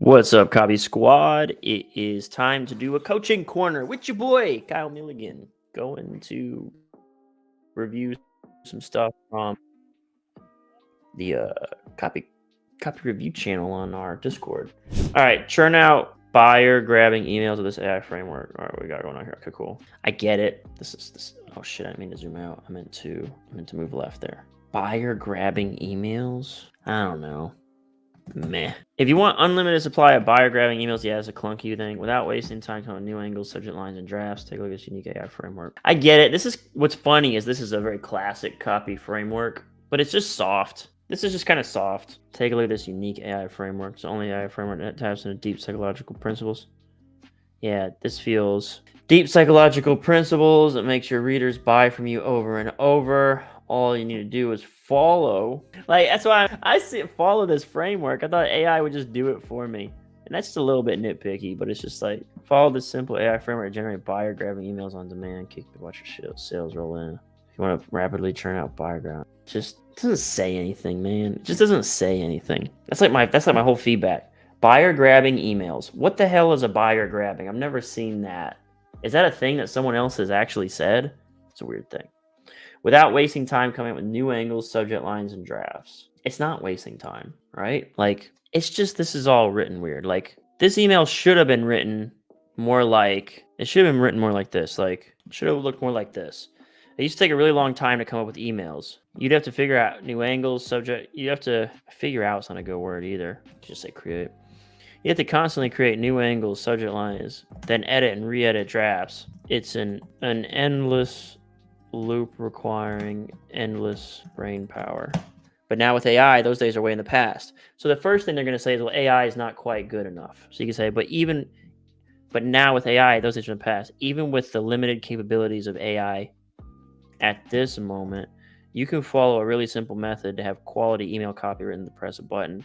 What's up, Copy Squad? It is time to do a coaching corner with your boy, Kyle Milligan. Going to review some stuff from the copy review channel on our Discord. All right, churn out buyer grabbing emails with this AI framework. All right, what we got going on here? Okay, cool. I get it. This. Oh shit! I didn't mean to zoom out. I meant to move left there. Buyer grabbing emails. I don't know. Meh. If you want unlimited supply of buyer grabbing emails, yeah, it's a clunky thing. Without wasting time on new angles, subject lines, and drafts, take a look at this unique AI framework. I get it. This is what's funny is this is a very classic copy framework, but it's just soft. This is just kind of soft. Take a look at this unique AI framework. It's the only AI framework that taps into deep psychological principles. Yeah, this feels deep psychological principles. It makes your readers buy from you over and over. All you need to do is follow. Like, that's why I see it, follow this framework. I thought AI would just do it for me. And that's just a little bit nitpicky, but it's just like, follow this simple AI framework to generate buyer grabbing emails on demand. Watch your sales roll in. If you want to rapidly churn out buyer grab, just doesn't say anything, man. It just doesn't say anything. That's like my whole feedback. Buyer grabbing emails. What the hell is a buyer grabbing? I've never seen that. Is that a thing that someone else has actually said? It's a weird thing. Without wasting time coming up with new angles, subject lines, and drafts. It's not wasting time, right? Like, it's just, this is all written weird. Like, this email should have been written more like, it should have been written more like this. Like, it should have looked more like this. It used to take a really long time to come up with emails. You'd have to figure out new angles, subject. You have to figure out, it's not a good word either. Just say create. You have to constantly create new angles, subject lines, then edit and re-edit drafts. It's an endless loop requiring endless brain power. But now with AI, those days are way in the past. So the first thing they're going to say is, well, AI is not quite good enough. So you can say, but now with AI, those days are in the past. Even with the limited capabilities of AI at this moment, you can follow a really simple method to have quality email copy written to press a button.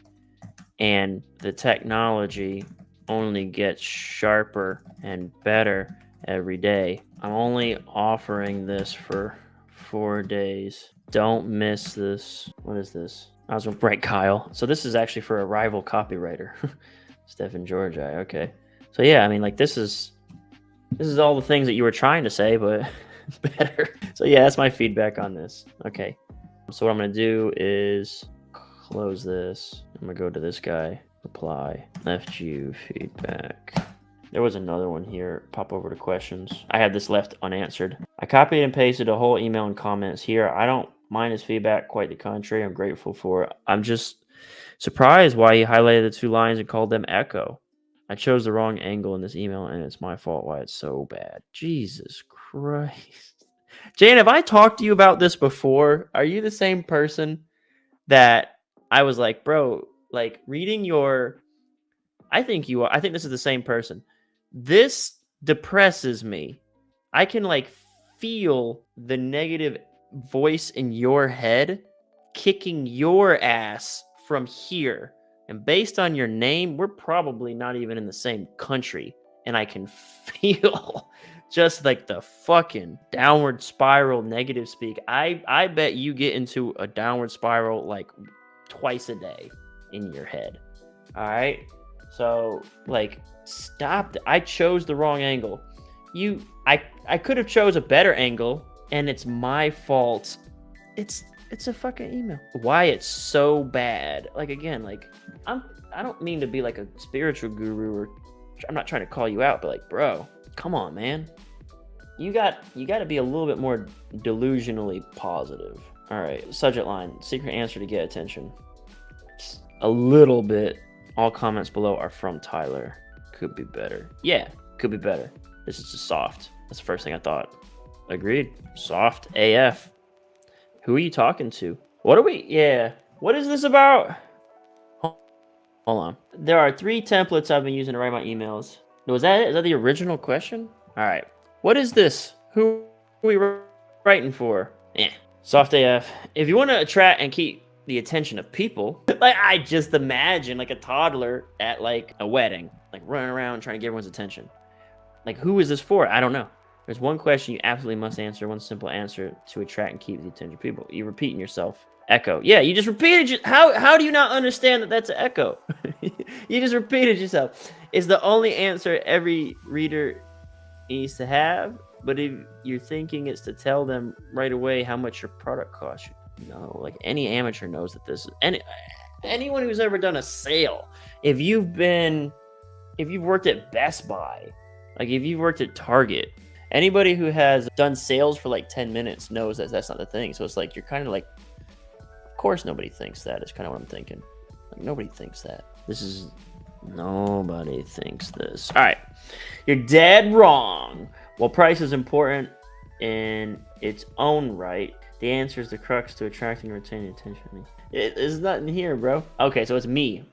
And the technology only gets sharper and better every day. I'm only offering this for 4 days. Don't miss this. What is this? I was right, Kyle. So this is actually for a rival copywriter, Stephen Georgi. Okay. So yeah, I mean, like, this is all the things that you were trying to say, but better. So yeah, that's my feedback on this. Okay. So what I'm gonna do is close this. I'm gonna go to this guy. Reply. Left you feedback. There was another one here. Pop over to questions. I had this left unanswered. I copied and pasted a whole email and comments here. I don't mind his feedback. Quite the contrary. I'm grateful for it. I'm just surprised why he highlighted the 2 lines and called them echo. I chose the wrong angle in this email, and it's my fault why it's so bad. Jesus Christ. Jane, have I talked to you about this before? Are you the same person that I was like, bro, like, reading your... I think you are. I think this is the same person. This depresses me. I can, like, feel the negative voice in your head kicking your ass from here. And based on your name, we're probably not even in the same country. And I can feel just like the fucking downward spiral negative speak. I bet you get into a downward spiral like twice a day in your head. All right? So, like, stop. I chose the wrong angle. I could have chose a better angle, and it's my fault. It's a fucking email. Why it's so bad? Like, again, like, I don't mean to be like a spiritual guru, or I'm not trying to call you out, but like, bro, come on, man. You got to be a little bit more delusionally positive. All right, subject line: secret answer to get attention. Just a little bit. All comments below are from Tyler. Could be better. Yeah, could be better. This is just soft. That's the first thing I thought. Agreed. Soft AF. Who are you talking to? What are we? Yeah. What is this about? Hold on. There are 3 templates I've been using to write my emails. Was that it? Is that the original question? All right. What is this? Who are we writing for? Soft AF. If you want to attract and keep the attention of people, like, I just imagine like a toddler at like a wedding, like running around trying to get everyone's attention. Like, who is this for? I don't know. There's one question you absolutely must answer, one simple answer to attract and keep the attention of people. You're repeating yourself. Echo. Yeah, you just repeated. How do you not understand that that's an echo? You just repeated yourself. It's the only answer every reader needs to have. But if you're thinking it's to tell them right away how much your product costs, no, like any amateur knows that this. Anyone who's ever done a sale, if you've worked at Best Buy, like if you've worked at Target, anybody who has done sales for like 10 minutes knows that that's not the thing. So it's like you're kind of like, of course nobody thinks that. Is kind of what I'm thinking. Like nobody thinks that. Nobody thinks this. All right, you're dead wrong. While price is important in its own right, the answer is the crux to attracting and retaining attention. There's nothing here, bro. Okay, so it's me.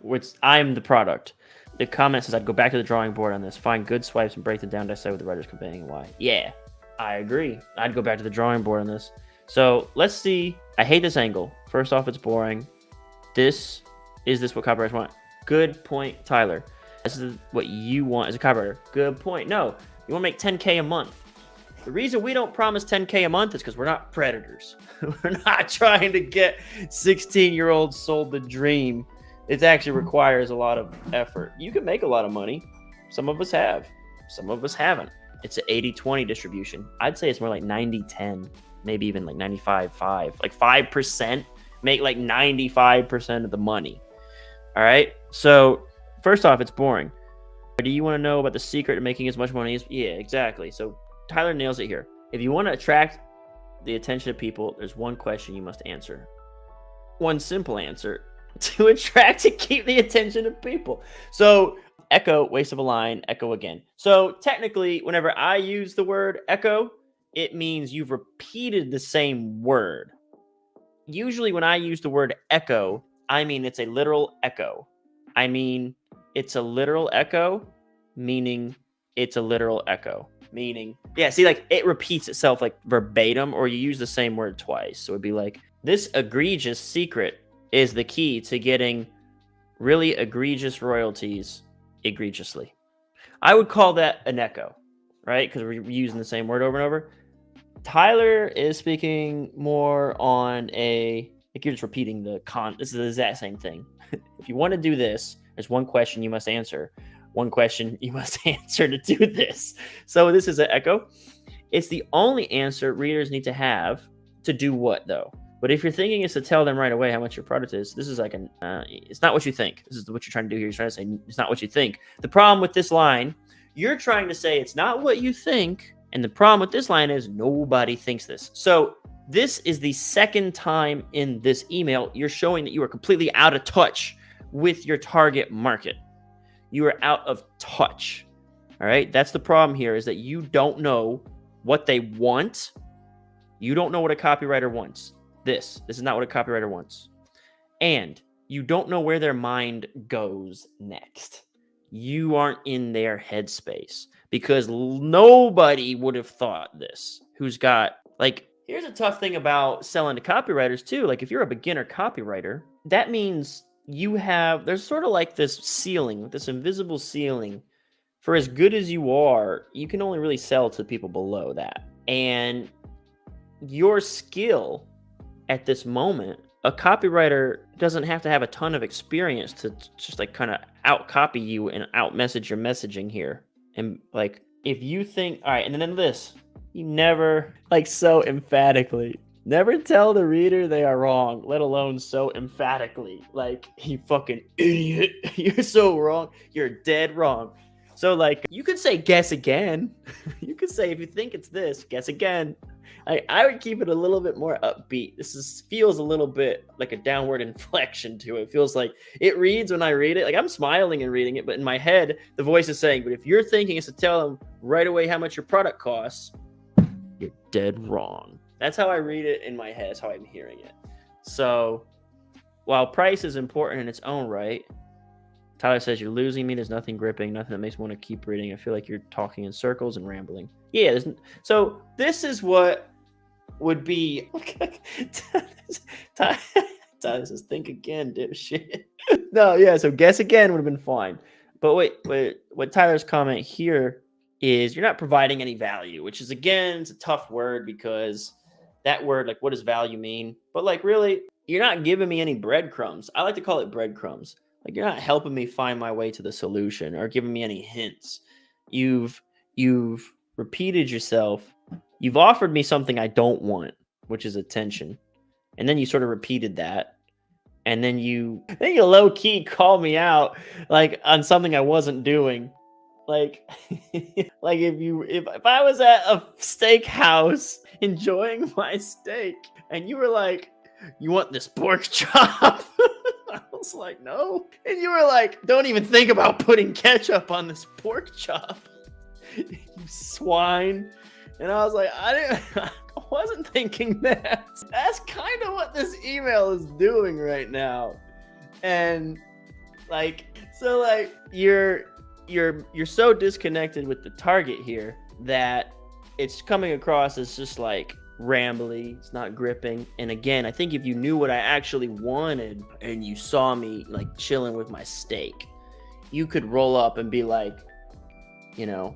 I'm the product. The comment says I'd go back to the drawing board on this, find good swipes and break them down, decide what the writer's conveying and why. Yeah, I agree. I'd go back to the drawing board on this. So let's see. I hate this angle. First off, it's boring. Is this what copywriters want? Good point, Tyler. This is what you want as a copywriter. Good point. No, you want to make 10K a month. The reason we don't promise 10K a month is because we're not predators. We're not trying to get 16-year-olds sold the dream. It actually requires a lot of effort. You can make a lot of money. Some of us have. Some of us haven't. It's an 80-20 distribution. I'd say it's more like 90-10, maybe even like 95-5. Like 5% make like 95% of the money. All right? So first off, it's boring. Do you want to know about the secret to making as much money as... Yeah, exactly. So Tyler nails it here. If you want to attract the attention of people, there's one question you must answer. One simple answer to attract and keep the attention of people. So echo, waste of a line, echo again. So technically, whenever I use the word echo, it means you've repeated the same word. Usually when I use the word echo, I mean it's a literal echo. I mean it's a literal echo, meaning it's a literal echo. Meaning, yeah, see, like it repeats itself like verbatim, or you use the same word twice. So it'd be like, this egregious secret is the key to getting really egregious royalties egregiously. I would call that an echo, right? Because we're using the same word over and over. Tyler is speaking more on like you're just repeating this is the exact same thing. If you want to do this, there's one question you must answer. One question you must answer to do this. So this is an echo. It's the only answer readers need to have to do what, though? But if you're thinking it's to tell them right away how much your product is, this is like it's not what you think. This is what you're trying to do here. You're trying to say it's not what you think. The problem with this line, you're trying to say it's not what you think. And the problem with this line is nobody thinks this. So this is the second time in this email you're showing that you are completely out of touch with your target market. You are out of touch. All right. That's the problem here, is that you don't know what they want. You don't know what a copywriter wants. This is not what a copywriter wants. And you don't know where their mind goes next. You aren't in their headspace, because nobody would have thought this. Who's got, like, here's a tough thing about selling to copywriters too. Like if you're a beginner copywriter, that means there's sort of like this ceiling, this invisible ceiling. For as good as you are, you can only really sell to people below that. And your skill at this moment, a copywriter doesn't have to have a ton of experience to just like kind of out copy you and out message your messaging here. And like, if you think, all right, and then this, you never, like, so emphatically, never tell the reader they are wrong, let alone so emphatically. Like, you fucking idiot. You're so wrong. You're dead wrong. So, like, you could say guess again. You could say, if you think it's this, guess again. I would keep it a little bit more upbeat. Feels a little bit like a downward inflection to it. It feels like it reads when I read it. Like I'm smiling and reading it, but in my head, the voice is saying, but if you're thinking it's to tell them right away how much your product costs, you're dead wrong. That's how I read it in my head. That's how I'm hearing it. So while price is important in its own right, Tyler says, you're losing me. There's nothing gripping, nothing that makes me want to keep reading. I feel like you're talking in circles and rambling. Yeah. So this is what would be. Tyler says, think again, dipshit. No, yeah. So guess again would have been fine. But wait, what Tyler's comment here is you're not providing any value, which is, again, it's a tough word because that word, like, what does value mean? But like, really, you're not giving me any breadcrumbs. I like to call it breadcrumbs. Like, you're not helping me find my way to the solution or giving me any hints. You've repeated yourself. You've offered me something I don't want, which is attention. And then you sort of repeated that. And then you low key call me out like on something I wasn't doing. Like like if I was at a steakhouse enjoying my steak and you were like, "You want this pork chop?" I was like, "No." And you were like, "Don't even think about putting ketchup on this pork chop." You swine. And I was like, I wasn't thinking that. That's kind of what this email is doing right now. And like, so like you're so disconnected with the target here that it's coming across as just like rambly, it's not gripping. And again, I think if you knew what I actually wanted and you saw me like chilling with my steak, you could roll up and be like, you know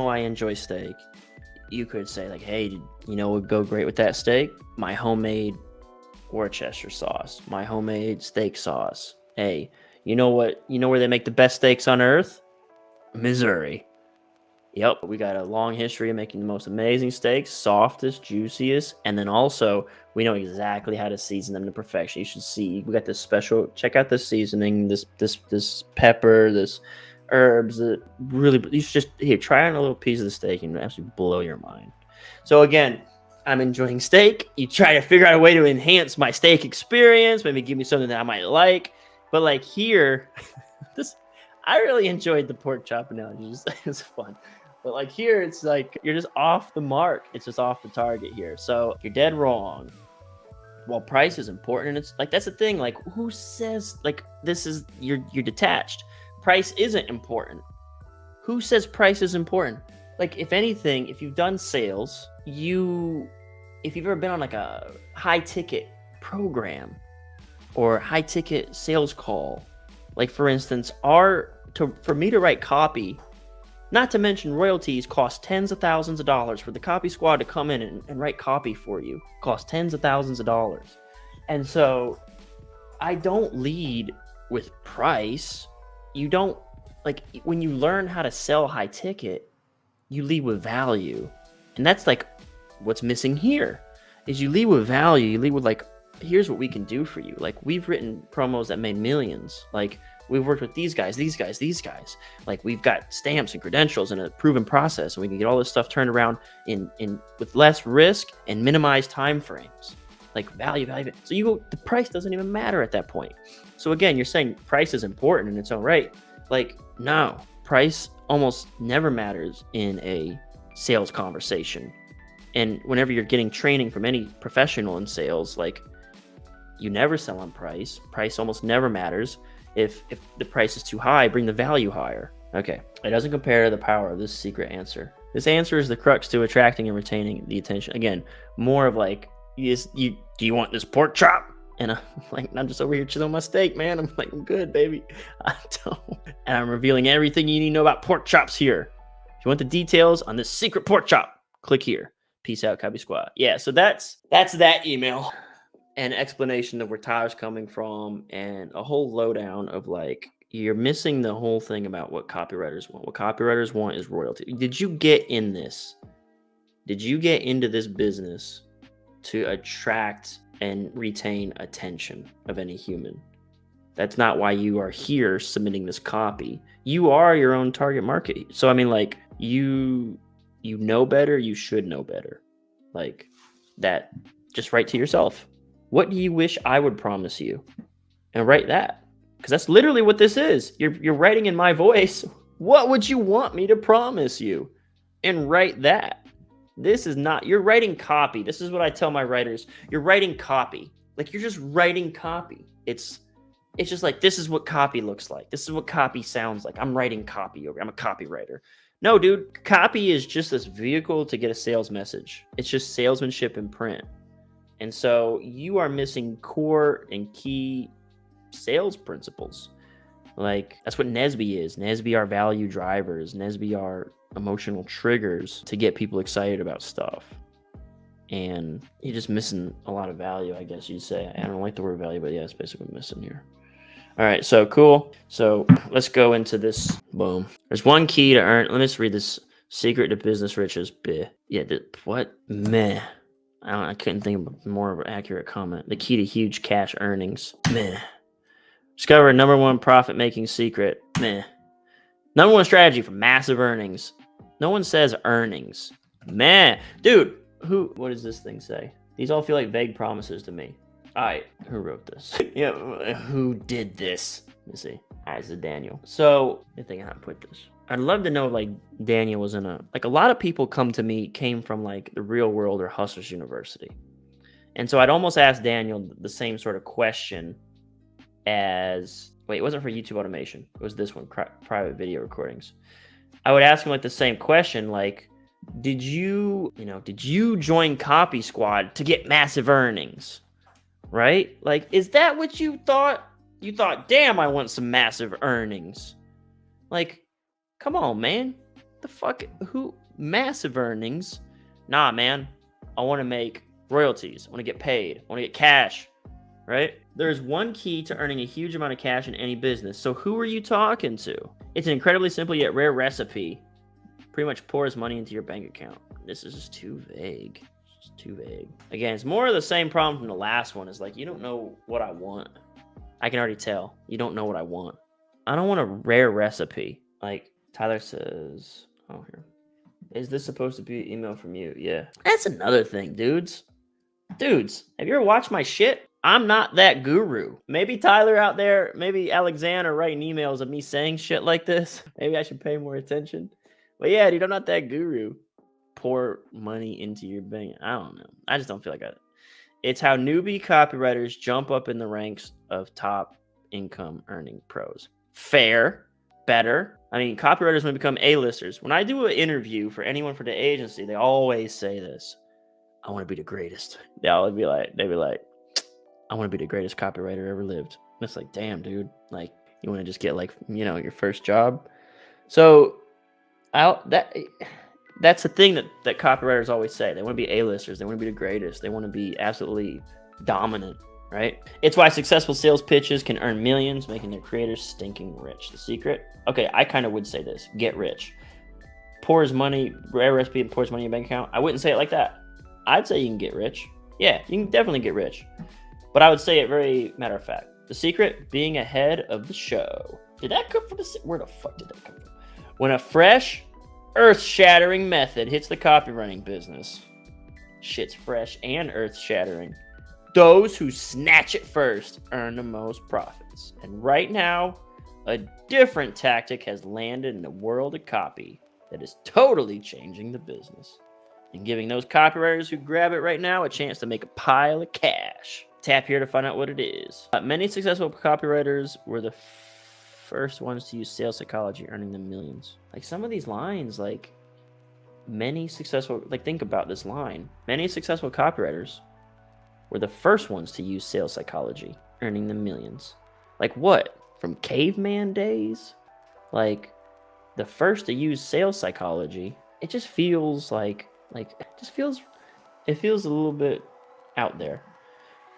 I enjoy steak. You could say like, "Hey, what would go great with that steak? My homemade Worcestershire sauce, my homemade steak sauce. Hey, you know where they make the best steaks on earth? Missouri. Yep, we got a long history of making the most amazing steaks, softest, juiciest, and then also we know exactly how to season them to perfection. You should see, we got this special, check out this seasoning, this pepper, this herbs that really, you should just, here, try on a little piece of the steak and absolutely blow your mind." So again, I'm enjoying steak. You try to figure out a way to enhance my steak experience, maybe give me something that I might like. But like here, I really enjoyed the pork chop analogy. It was fun. But like here, it's like you're just off the mark. It's just off the target here. So you're dead wrong. Well, price is important, and it's like, that's the thing. Like, who says like this is, you're detached? Price isn't important. Who says price is important? Like, if anything, if you've done sales, if you've ever been on like a high ticket program or high ticket sales call, like for instance, for me to write copy, not to mention royalties, cost tens of thousands of dollars. For the copy squad to come in and write copy for you cost tens of thousands of dollars. And so I don't lead with price. You don't, like, when you learn how to sell high ticket, you lead with value. And that's like what's missing here is you lead with value. You lead with like, here's what we can do for you. Like, we've written promos that made millions. Like, we've worked with these guys. Like, we've got stamps and credentials and a proven process, and we can get all this stuff turned around in with less risk and minimize time frames. Like, value. So the price doesn't even matter at that point. So again, you're saying price is important in its own right. Like, no, price almost never matters in a sales conversation. And whenever you're getting training from any professional in sales, like, you never sell on price. Price almost never matters. If the price is too high, bring the value higher. Okay, it doesn't compare to the power of this secret answer. This answer is the crux to attracting and retaining the attention. Again, more of like, do you want this pork chop? And I'm like, I'm just over here chilling my steak, man. I'm like, I'm good, baby. I don't. And I'm revealing everything you need to know about pork chops here. If you want the details on this secret pork chop, click here. Peace out, Copy Squad. Yeah, so that's that email. An explanation of where Tyler's coming from and a whole lowdown of like, you're missing the whole thing about what copywriters want. What copywriters want is royalty. Did you get in this? Did you get into this business to attract and retain attention of any human? That's not why you are here submitting this copy. You are your own target market. So, I mean, like, you know better, you should know better. Like, that, just write to yourself. What do you wish I would promise you? And write that. Because that's literally what this is. You're writing in my voice. What would you want me to promise you? And write that. This is not, you're writing copy. This is what I tell my writers. You're writing copy. Like, you're just writing copy. It's just like, this is what copy looks like. This is what copy sounds like. I'm writing copy. I'm a copywriter. No, dude, copy is just this vehicle to get a sales message. It's just salesmanship in print. And so you are missing core and key sales principles. Like, that's what NSBE is. NSBE are value drivers. NSBE are emotional triggers to get people excited about stuff. and you're just missing a lot of value, I guess you'd say. I don't like the word value, but yeah, it's basically missing here. All right, so cool. So let's go into this. Boom. There's one key to earn. Let me just read this. Secret to business riches. Bleh. Yeah, what? Meh. I couldn't think of a more accurate comment. The key to huge cash earnings. Meh. Discover a number one profit-making secret. Meh. Number one strategy for massive earnings. No one says earnings. Meh. Dude, what does this thing say? These all feel like vague promises to me. All right, who wrote this? Yeah, who did this? Let me see. All right, it's Daniel. So, I think how to put this. I'd love to know, like, Daniel was in a lot of people came from, like, the real world or Hustlers University. And so I'd almost ask Daniel the same sort of question as, wait, it wasn't for YouTube automation. It was this one, private video recordings. I would ask him, like, the same question, like, did you join Copy Squad to get massive earnings? Right? Like, is that what you thought? You thought, damn, I want some massive earnings. Like, come on, man. The fuck? Who? Massive earnings? Nah, man. I want to make royalties. I want to get paid. I want to get cash. Right? There's one key to earning a huge amount of cash in any business. So who are you talking to? It's an incredibly simple yet rare recipe. Pretty much pours money into your bank account. This is just too vague. Too vague. Again, it's more of the same problem from the last one. Is like, you don't know what I want. I can already tell. You don't know what I want. I don't want a rare recipe. Like Tyler says, oh, here. Is this supposed to be an email from you? Yeah. That's another thing, dudes. Dudes, have you ever watched my shit? I'm not that guru. Maybe Tyler out there, maybe Alexander writing emails of me saying shit like this. Maybe I should pay more attention. But yeah, dude, I'm not that guru. Pour money into your bank. I don't know. I just don't feel like it. It's how newbie copywriters jump up in the ranks of top income earning pros. Fair, better. I mean, copywriters may become A-listers. When I do an interview for anyone for the agency, they always say this. I want to be the greatest. They'd be like, I want to be the greatest copywriter ever lived. And it's like, damn, dude. Like, you want to just get like, your first job. So that's the thing that copywriters always say. They want to be A-listers. They want to be the greatest. They want to be absolutely dominant, right? It's why successful sales pitches can earn millions, making their creators stinking rich. The secret? Okay, I kind of would say this. Get rich. Pours money, rare recipe, and pours money in your bank account. I wouldn't say it like that. I'd say you can get rich. Yeah, you can definitely get rich. But I would say it very matter of fact. The secret? Being ahead of the show. Did that come from where the fuck did that come from? When a fresh, earth-shattering method hits the copywriting business. Shit's fresh and earth-shattering. Those who snatch it first earn the most profits. And right now, a different tactic has landed in the world of copy that is totally changing the business and giving those copywriters who grab it right now a chance to make a pile of cash. Tap here to find out what it is. Many successful copywriters were the first ones to use sales psychology, earning them millions. Like some of these lines, like many successful, like think about this line. Many successful copywriters were the first ones to use sales psychology, earning them millions. Like what? From caveman days? Like the first to use sales psychology? It just feels it feels a little bit out there.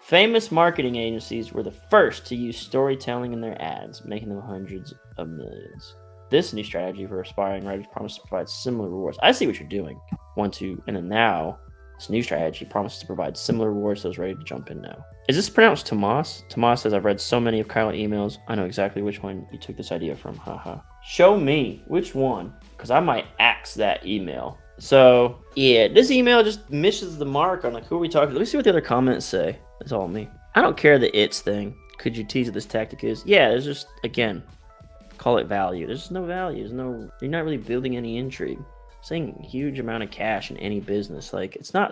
Famous marketing agencies were the first to use storytelling in their ads, making them hundreds of millions. This new strategy for aspiring writers promises to provide similar rewards. I see what you're doing. And then now, this new strategy promises to provide similar rewards to those ready to jump in now. Is this pronounced Tomas? Tomas says, I've read so many of Kyle emails. I know exactly which one you took this idea from. Haha. Show me which one, because I might axe that email. So, yeah, this email just misses the mark on like, who are we talking to? Let me see what the other comments say. That's all me. I don't care the it's thing. Could you tease what this tactic is? Yeah, there's just, again, call it value. There's no value. You're not really building any intrigue. Saying huge amount of cash in any business. Like, it's not,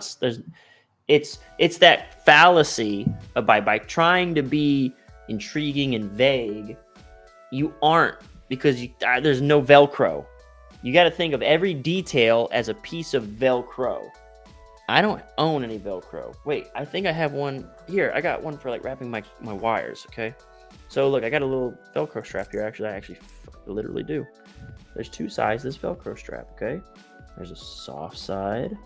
it's that fallacy of by trying to be intriguing and vague, you aren't, because there's no Velcro. You got to think of every detail as a piece of Velcro. I don't own any Velcro. Wait, I think I have one here. I got one for like wrapping my wires, okay? So look, I got a little Velcro strap here. Actually, I literally do. There's two sides to this Velcro strap, okay? There's a soft side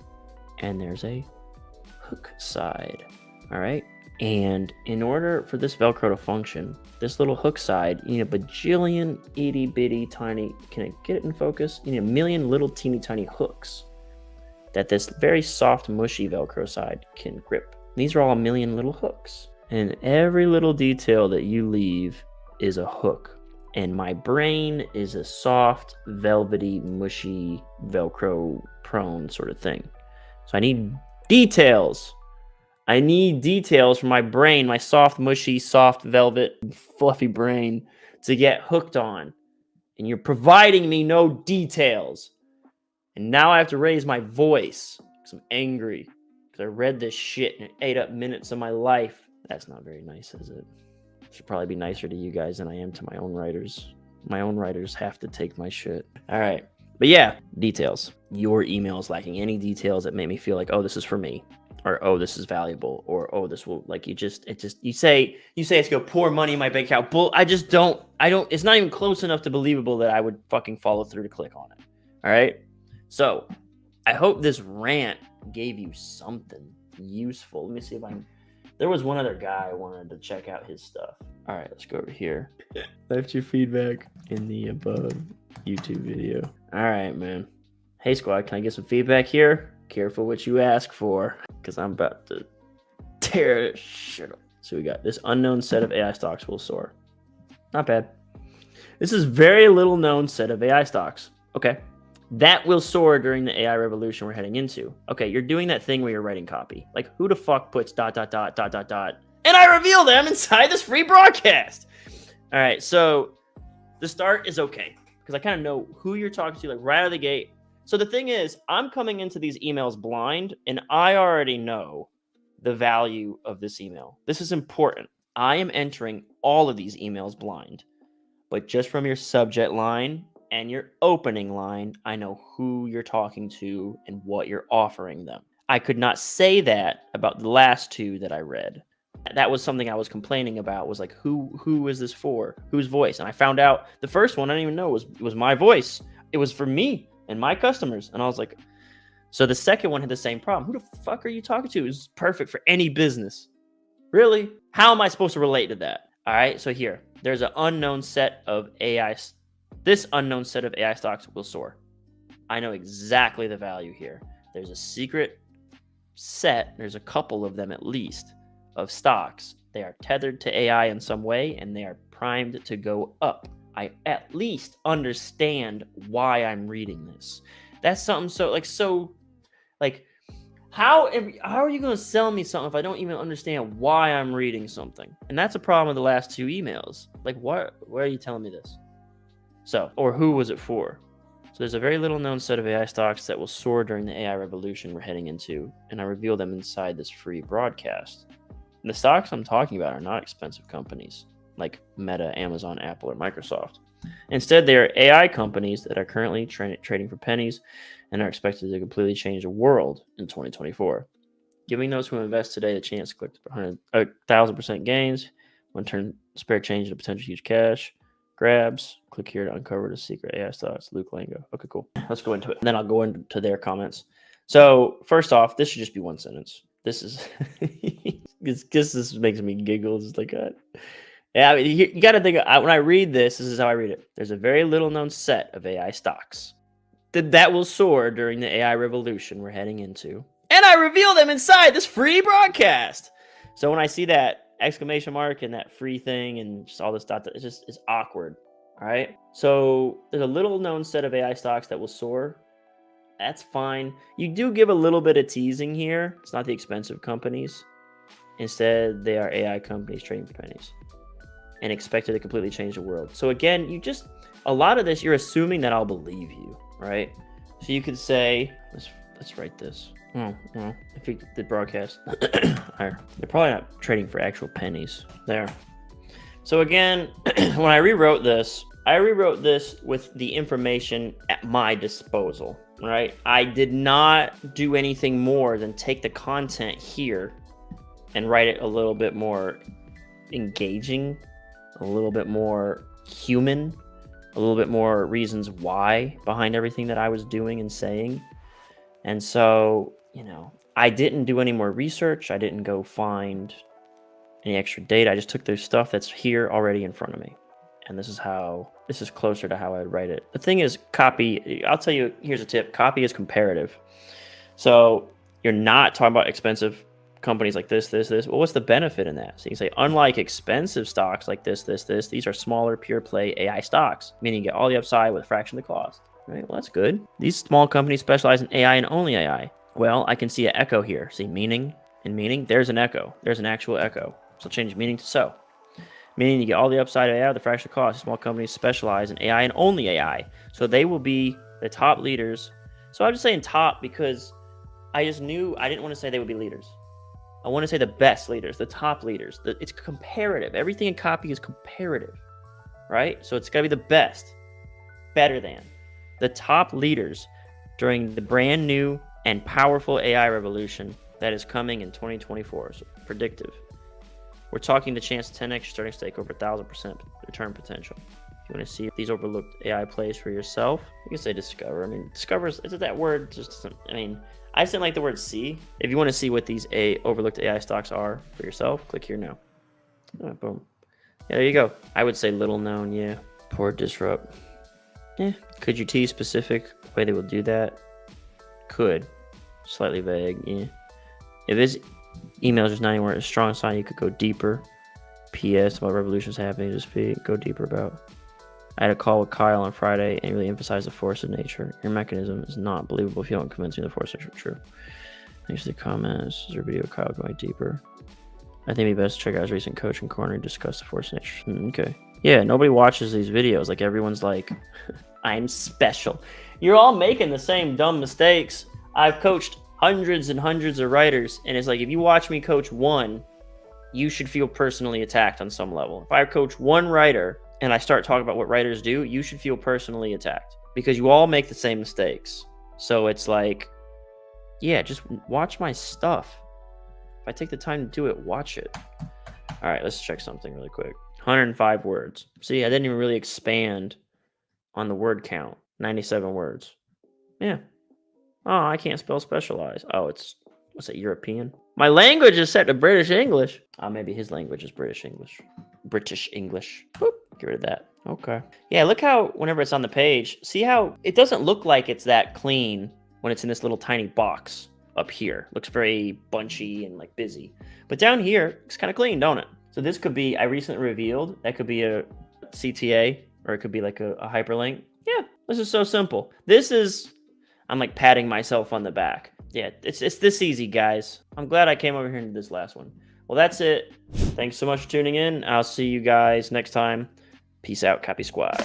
and there's a hook side. All right. And in order for this Velcro to function, this little hook side, you need a bajillion itty bitty tiny, can I get it in focus? You need a million little teeny tiny hooks that this very soft, mushy Velcro side can grip. These are all a million little hooks. And every little detail that you leave is a hook. And my brain is a soft, velvety, mushy, Velcro prone sort of thing. So I need details. I need details from my brain, my soft, mushy, soft, velvet, fluffy brain to get hooked on. And you're providing me no details. And now I have to raise my voice because I'm angry because I read this shit and it ate up minutes of my life. That's not very nice, is it? I should probably be nicer to you guys than I am to my own writers. My own writers have to take my shit. All right. But yeah, details. Your email is lacking any details that make me feel like, oh, this is for me. Or, oh, this is valuable. Or, oh, this will, like, you say it's gonna pour money in my bank account. I don't, it's not even close enough to believable that I would fucking follow through to click on it. All right. So I hope this rant gave you something useful. Let me see if I can. There was one other guy I wanted to check out his stuff. All right, let's go over here. Left your feedback in the above YouTube video. All right, man. Hey, squad, can I get some feedback here? Careful what you ask for, because I'm about to tear this shit up. So we got this unknown set of AI stocks will soar. Not bad. This is very little known set of AI stocks. Okay. That will soar during the AI revolution we're heading into. Okay, you're doing that thing where you're writing copy. Like, who the fuck puts ... And I reveal them inside this free broadcast. All right, so the start is okay because I kind of know who you're talking to, like right out of the gate. So the thing is, I'm coming into these emails blind, and I already know the value of this email. This is important. I am entering all of these emails blind, but just from your subject line and your opening line, I know who you're talking to and what you're offering them. I could not say that about the last two that I read. That was something I was complaining about, was like, who is this for? Whose voice? And I found out the first one I didn't even know was my voice. It was for me and my customers. And I was like, so the second one had the same problem. Who the fuck are you talking to? It's perfect for any business. Really? How am I supposed to relate to that? All right, so here, there's an unknown set of AI. This unknown set of AI stocks will soar. I know exactly the value here. There's a secret set, there's a couple of them at least, of stocks. They are tethered to AI in some way, and they are primed to go up. I at least understand why I'm reading this. That's something how are you going to sell me something if I don't even understand why I'm reading something? And that's a problem with the last two emails. Like, why are you telling me this? So, or who was it for? So there's a very little known set of AI stocks that will soar during the AI revolution we're heading into, and I reveal them inside this free broadcast. And the stocks I'm talking about are not expensive companies like Meta, Amazon, Apple, or Microsoft. Instead, they are AI companies that are currently trading for pennies and are expected to completely change the world in 2024. Giving those who invest today the chance to click 1,000% gains, when turn spare change into potential huge cash grabs. Click here to uncover the secret AI stocks. Luke Lango. Okay, cool. Let's go into it. And then I'll go into their comments. So first off, this should just be one sentence. This is this makes me giggle. It's like, yeah, I mean, you got to think. When I read this is how I read it. There's a very little known set of AI stocks that will soar during the AI revolution we're heading into, and I reveal them inside this free broadcast. So when I see that exclamation mark and that free thing and just all this stuff, it's awkward. All right. So there's a little known set of AI stocks that will soar. That's fine. You do give a little bit of teasing here. It's not the expensive companies. Instead, they are AI companies trading for pennies and expected to completely change the world. So again, a lot of this, you're assuming that I'll believe you, right? So you could say, let's write this. Oh, well, if you did broadcast, they're probably not trading for actual pennies there. So again, when I rewrote this with the information at my disposal, right? I did not do anything more than take the content here and write it a little bit more engaging, a little bit more human, a little bit more reasons why behind everything that I was doing and saying. And so, I didn't do any more research. I didn't go find any extra data. I just took the stuff that's here already in front of me. And this is closer to how I'd write it. The thing is, copy, I'll tell you, here's a tip. Copy is comparative. So you're not talking about expensive companies like this. Well, what's the benefit in that? So you can say, unlike expensive stocks like this, these are smaller, pure play AI stocks, meaning you get all the upside with a fraction of the cost. Right? Well, that's good. These small companies specialize in AI and only AI. Well, I can see an echo here. See meaning and meaning. There's an echo. There's an actual echo. So change meaning to so. Meaning you get all the upside of AI with the fraction of cost. Small companies specialize in AI and only AI. So they will be the top leaders. So I'm just saying top because I just knew I didn't want to say they would be leaders. I want to say the best leaders, the top leaders. It's comparative. Everything in copy is comparative, right? So it's got to be the best, better than. The top leaders during the brand new and powerful AI revolution that is coming in 2024. So predictive. We're talking the chance 10x starting stake over 1,000% return potential. If you want to see these overlooked AI plays for yourself, you can say discover. I mean, discover is that word just doesn't, I just didn't like the word see. If you want to see what these overlooked AI stocks are for yourself, click here now. Oh, boom. Yeah, there you go. I would say little known, yeah. Poor disrupt. Yeah. Could you tease specific way they will do that? Could. Slightly vague, yeah. If this email is just not anywhere a strong sign, you could go deeper. PS about revolutions happening to speak. Go deeper about. I had a call with Kyle on Friday and really emphasized the force of nature. Your mechanism is not believable if you don't convince me the force of nature. True. Thanks for the comments. Is there a video of Kyle going deeper? I think it'd be best to check out his recent coaching corner and discuss the force of nature. Okay. Yeah, nobody watches these videos. Like everyone's like, I'm special. You're all making the same dumb mistakes. I've coached hundreds and hundreds of writers, and it's like if you watch me coach one, you should feel personally attacked on some level. If I coach one writer and I start talking about what writers do, you should feel personally attacked because you all make the same mistakes. So it's like, yeah, just watch my stuff. If I take the time to do it, watch it. All right, let's check something really quick. 105 words. See, I didn't even really expand on the word count. 97 words. Yeah. Oh, I can't spell specialize. Oh, what's it, European? My language is set to British English. Maybe his language is British English. British English. Boop. Get rid of that. Okay. Yeah, look how whenever it's on the page, see how it doesn't look like it's that clean when it's in this little tiny box up here. Looks very bunchy and like busy. But down here, it's kind of clean, don't it? So this could be, I recently revealed, that could be a CTA, or it could be like a hyperlink. Yeah, this is so simple. I'm like patting myself on the back. Yeah, it's this easy, guys. I'm glad I came over here and did this last one. Well, that's it. Thanks so much for tuning in. I'll see you guys next time. Peace out, Copy Squad.